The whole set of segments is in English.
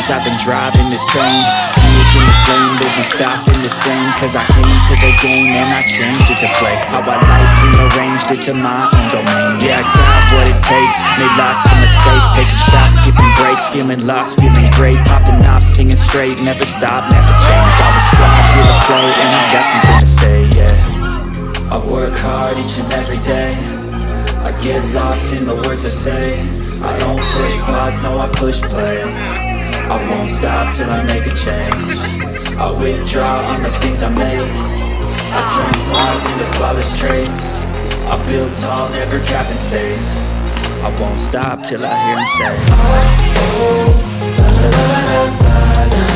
years I've been driving this train. Years in this lane, there's no stopping this flame. Cause I came to the game and I changed it to play how I like, rearranged it to my own domain. Yeah, I got what it takes, made lots of mistakes, taking shots, skipping breaks, feeling lost, feeling great, popping off, singing straight, never stop, never changed. All the squad here to play and I got something to say, yeah. I work hard each and every day, I get lost in the words I say. I don't push pause, no I push play. I won't stop till I make a change. I withdraw on the things I make. I turn flaws into flawless traits. I build tall, never capped in space. I won't stop till I hear him say, oh, la, la, la, la, la, la.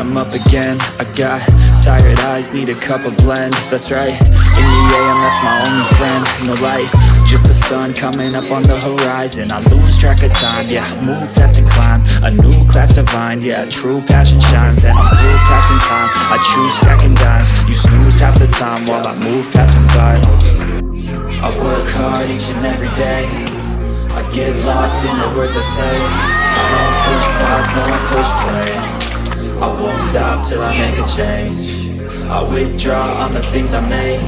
I'm up again, I got tired eyes, need a cup of blend. That's right, in the AM, that's my only friend. No light, just the sun coming up on the horizon. I lose track of time, yeah, move fast and climb a new class divine, yeah, true passion shines. And I'm cool passing time, I choose stacking dimes. You snooze half the time while I move passing by. I work hard each and every day, I get lost in the words I say. I don't push pause, no I push play. I won't stop till I make a change. I withdraw on the things I make.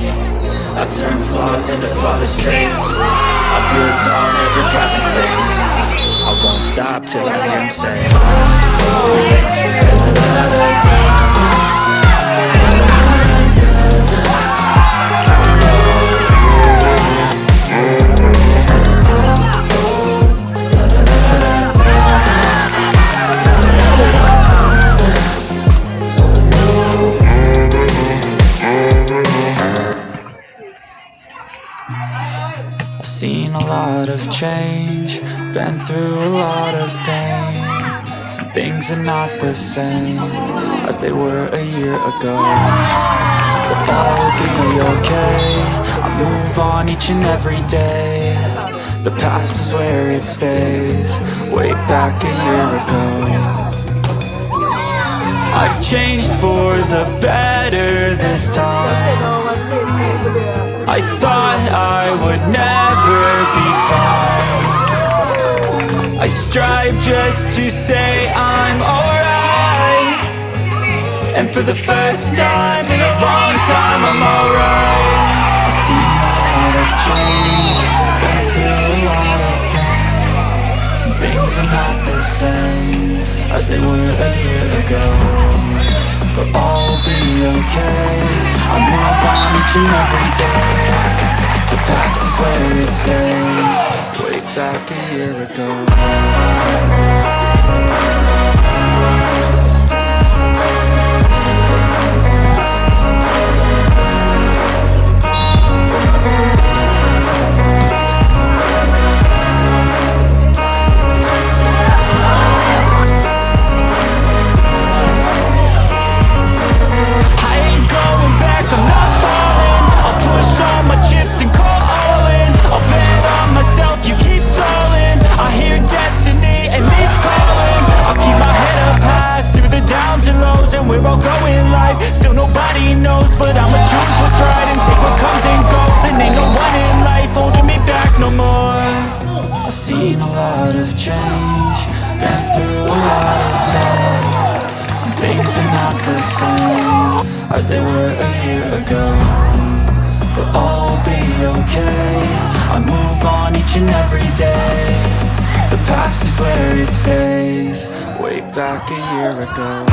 I turn flaws into flawless traits. I build tall, never capped in space. I won't stop till I hear him say, seen a lot of change, been through a lot of pain. Some things are not the same as they were a year ago, but all will be okay. I move on each and every day. The past is where it stays, way back a year ago. I've changed for the better this time. I thought I would never be fine. I strive just to say I'm alright, and for the first time in a long time I'm alright. I've seen a lot of change, been through a lot of pain. Some things are not the same as they were a year ago, but all will be okay. I move on each and every day. The past is where it stays, way back a year ago. We're all going live, still nobody knows, but I'ma choose what's right and take what comes and goes. And ain't no one in life holding me back no more. I've seen a lot of change, been through a lot of pain. Some things are not the same as they were a year ago, but all will be okay. I move on each and every day. The past is where it stays, way back a year ago.